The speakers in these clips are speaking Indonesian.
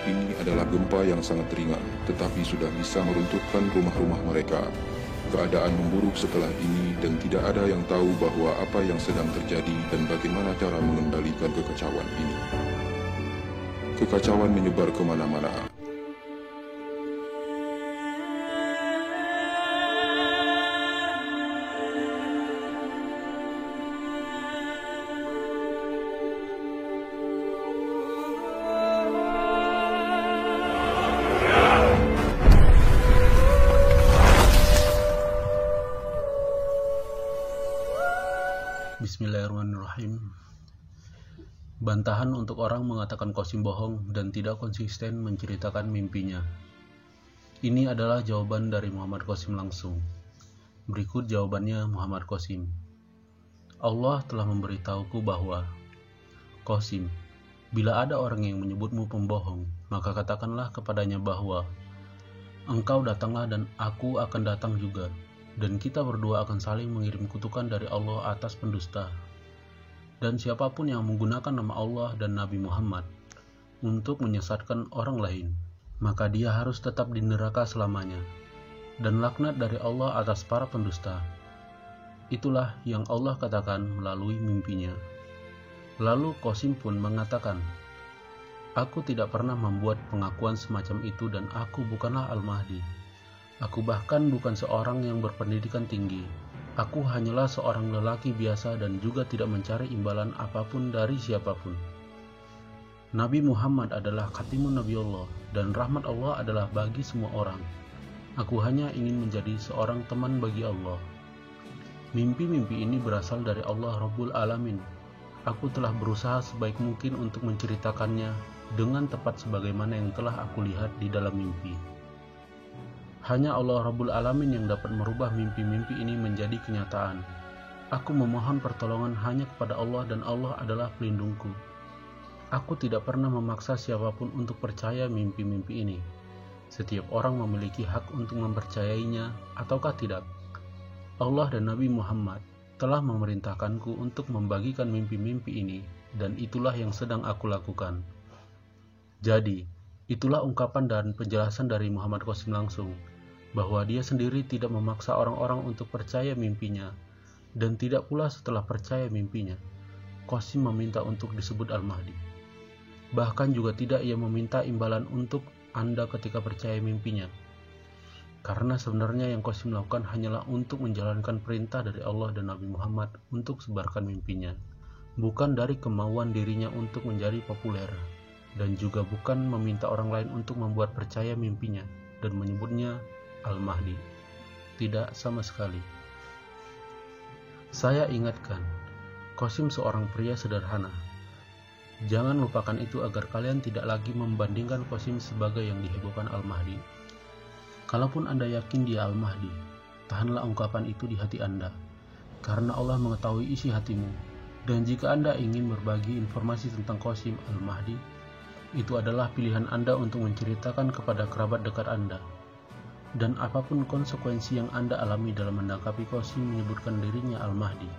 ini adalah gempa yang sangat ringan, tetapi sudah bisa meruntuhkan rumah-rumah mereka. Keadaan memburuk setelah ini dan tidak ada yang tahu bahwa apa yang sedang terjadi dan bagaimana cara mengendalikan kekacauan ini. Kekacauan menyebar kemana-mana. Bismillahirrahmanirrahim. Bantahan untuk orang mengatakan Qasim bohong dan tidak konsisten menceritakan mimpinya. Ini adalah jawaban dari Muhammad Qasim langsung. Berikut jawabannya Muhammad Qasim. Allah telah memberitahuku bahwa, Qasim, bila ada orang yang menyebutmu pembohong, maka katakanlah kepadanya bahwa, engkau datanglah dan aku akan datang juga. Dan kita berdua akan saling mengirim kutukan dari Allah atas pendusta. Dan siapapun yang menggunakan nama Allah dan Nabi Muhammad untuk menyesatkan orang lain, maka dia harus tetap di neraka selamanya. Dan laknat dari Allah atas para pendusta. Itulah yang Allah katakan melalui mimpinya. Lalu Qasim pun mengatakan, aku tidak pernah membuat pengakuan semacam itu dan aku bukanlah Al-Mahdi. Aku bahkan bukan seorang yang berpendidikan tinggi. Aku hanyalah seorang lelaki biasa dan juga tidak mencari imbalan apapun dari siapapun. Nabi Muhammad adalah khatimun Nabi Allah dan rahmat Allah adalah bagi semua orang. Aku hanya ingin menjadi seorang teman bagi Allah. Mimpi-mimpi ini berasal dari Allah Rabbul Alamin. Aku telah berusaha sebaik mungkin untuk menceritakannya dengan tepat sebagaimana yang telah aku lihat di dalam mimpi. Hanya Allah Rabbul Alamin yang dapat merubah mimpi-mimpi ini menjadi kenyataan. Aku memohon pertolongan hanya kepada Allah dan Allah adalah pelindungku. Aku tidak pernah memaksa siapapun untuk percaya mimpi-mimpi ini. Setiap orang memiliki hak untuk mempercayainya ataukah tidak. Allah dan Nabi Muhammad telah memerintahkanku untuk membagikan mimpi-mimpi ini dan itulah yang sedang aku lakukan. Jadi, itulah ungkapan dan penjelasan dari Muhammad Qasim langsung, bahwa dia sendiri tidak memaksa orang-orang untuk percaya mimpinya, dan tidak pula setelah percaya mimpinya, Qasim meminta untuk disebut Al-Mahdi. Bahkan juga tidak ia meminta imbalan untuk Anda ketika percaya mimpinya. Karena sebenarnya yang Qasim lakukan hanyalah untuk menjalankan perintah dari Allah dan Nabi Muhammad untuk sebarkan mimpinya, bukan dari kemauan dirinya untuk menjadi populer. Dan juga bukan meminta orang lain untuk membuat percaya mimpinya dan menyebutnya Al-Mahdi. Tidak sama sekali. Saya ingatkan, Qasim seorang pria sederhana. Jangan lupakan itu agar kalian tidak lagi membandingkan Qasim sebagai yang dihebohkan Al-Mahdi. Kalaupun Anda yakin dia Al-Mahdi, tahanlah ungkapan itu di hati Anda, karena Allah mengetahui isi hatimu. Dan jika Anda ingin berbagi informasi tentang Qasim Al-Mahdi, itu adalah pilihan Anda untuk menceritakan kepada kerabat dekat Anda. Dan apapun konsekuensi yang Anda alami dalam menangkapi Qasim menyebutkan dirinya Al-Mahdi,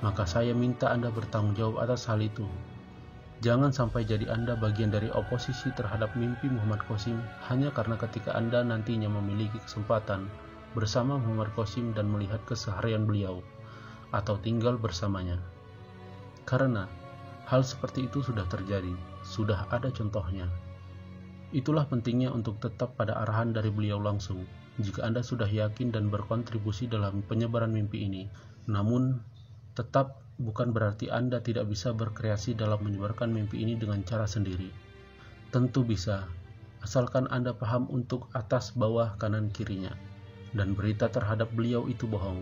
maka saya minta Anda bertanggung jawab atas hal itu. Jangan sampai jadi Anda bagian dari oposisi terhadap mimpi Muhammad Qasim hanya karena ketika Anda nantinya memiliki kesempatan bersama Muhammad Qasim dan melihat keseharian beliau, atau tinggal bersamanya. Karena hal seperti itu sudah terjadi, sudah ada contohnya. Itulah pentingnya untuk tetap pada arahan dari beliau langsung. Jika Anda sudah yakin dan berkontribusi dalam penyebaran mimpi ini, namun tetap bukan berarti Anda tidak bisa berkreasi dalam menyebarkan mimpi ini dengan cara sendiri. Tentu bisa, asalkan Anda paham untuk atas, bawah, kanan, kirinya. Dan berita terhadap beliau itu bohong.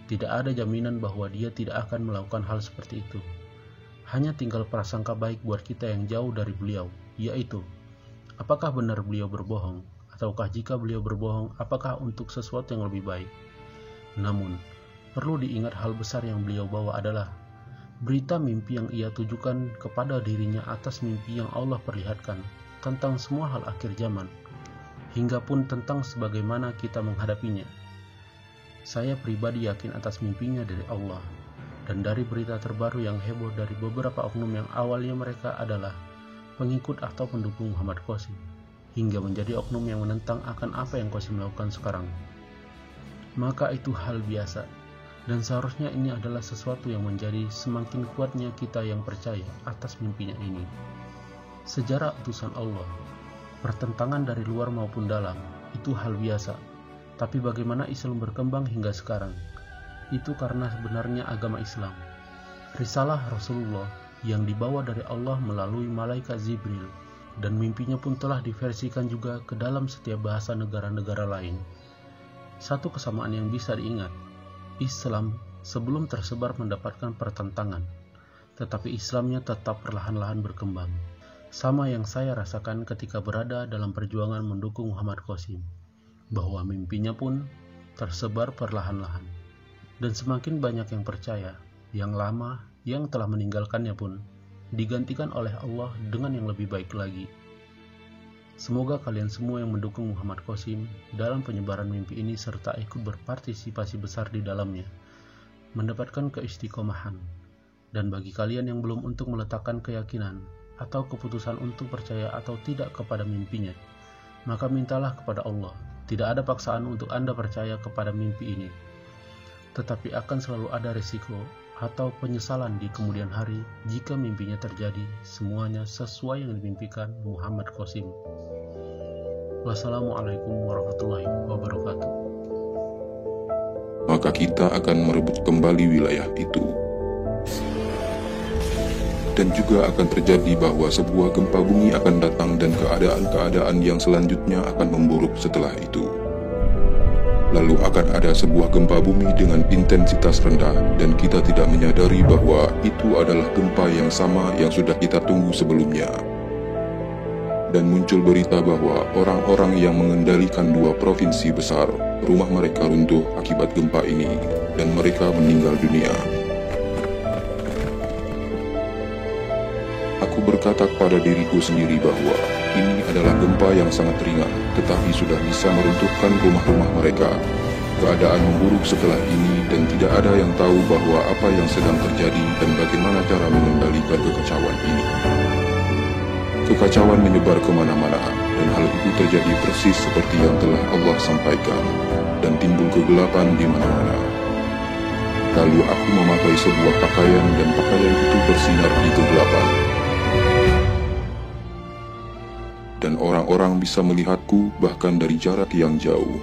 Tidak ada jaminan bahwa dia tidak akan melakukan hal seperti itu. Hanya tinggal prasangka baik buat kita yang jauh dari beliau, yaitu, apakah benar beliau berbohong, ataukah jika beliau berbohong, apakah untuk sesuatu yang lebih baik. Namun, perlu diingat hal besar yang beliau bawa adalah berita mimpi yang ia tujukan kepada dirinya atas mimpi yang Allah perlihatkan tentang semua hal akhir zaman, hingga pun tentang sebagaimana kita menghadapinya. Saya pribadi yakin atas mimpinya dari Allah, dan dari berita terbaru yang heboh dari beberapa oknum yang awalnya mereka adalah pengikut atau pendukung Muhammad Qasim, hingga menjadi oknum yang menentang akan apa yang Qasim lakukan sekarang. Maka itu hal biasa, dan seharusnya ini adalah sesuatu yang menjadi semakin kuatnya kita yang percaya atas mimpinya ini. Sejarah utusan Allah, pertentangan dari luar maupun dalam, itu hal biasa. Tapi bagaimana Islam berkembang hingga sekarang? Itu karena sebenarnya agama Islam, risalah Rasulullah yang dibawa dari Allah melalui malaikat Jibril, dan mimpinya pun telah diversikan juga ke dalam setiap bahasa negara-negara lain. Satu kesamaan yang bisa diingat, Islam sebelum tersebar mendapatkan pertentangan, tetapi Islamnya tetap perlahan-lahan berkembang. Sama yang saya rasakan ketika berada dalam perjuangan mendukung Muhammad Qasim, bahwa mimpinya pun tersebar perlahan-lahan. Dan semakin banyak yang percaya, yang lama, yang telah meninggalkannya pun digantikan oleh Allah dengan yang lebih baik lagi. Semoga kalian semua yang mendukung Muhammad Qasim dalam penyebaran mimpi ini serta ikut berpartisipasi besar di dalamnya, mendapatkan keistiqomahan. Dan bagi kalian yang belum untuk meletakkan keyakinan atau keputusan untuk percaya atau tidak kepada mimpinya, maka mintalah kepada Allah. Tidak ada paksaan untuk Anda percaya kepada mimpi ini, tetapi akan selalu ada risiko atau penyesalan di kemudian hari jika mimpinya terjadi semuanya sesuai yang dimimpikan Muhammad Qasim. Wassalamualaikum warahmatullahi wabarakatuh. Maka kita akan merebut kembali wilayah itu. Dan juga akan terjadi bahwa sebuah gempa bumi akan datang dan keadaan-keadaan yang selanjutnya akan memburuk setelah itu. Lalu akan ada sebuah gempa bumi dengan intensitas rendah dan kita tidak menyadari bahwa itu adalah gempa yang sama yang sudah kita tunggu sebelumnya. Dan muncul berita bahwa orang-orang yang mengendalikan 2 provinsi besar, rumah mereka runtuh akibat gempa ini dan mereka meninggal dunia. Aku berkata kepada diriku sendiri bahwa ini adalah gempa yang sangat ringan, tetapi sudah bisa meruntuhkan rumah-rumah mereka. Keadaan memburuk setelah ini dan tidak ada yang tahu bahwa apa yang sedang terjadi dan bagaimana cara mengendalikan kekacauan ini. Kekacauan menyebar kemana-mana dan hal itu terjadi persis seperti yang telah Allah sampaikan dan timbul kegelapan di mana-mana. Lalu aku memakai sebuah pakaian dan pakaian itu bersinar di kegelapan. Dan orang-orang bisa melihatku bahkan dari jarak yang jauh.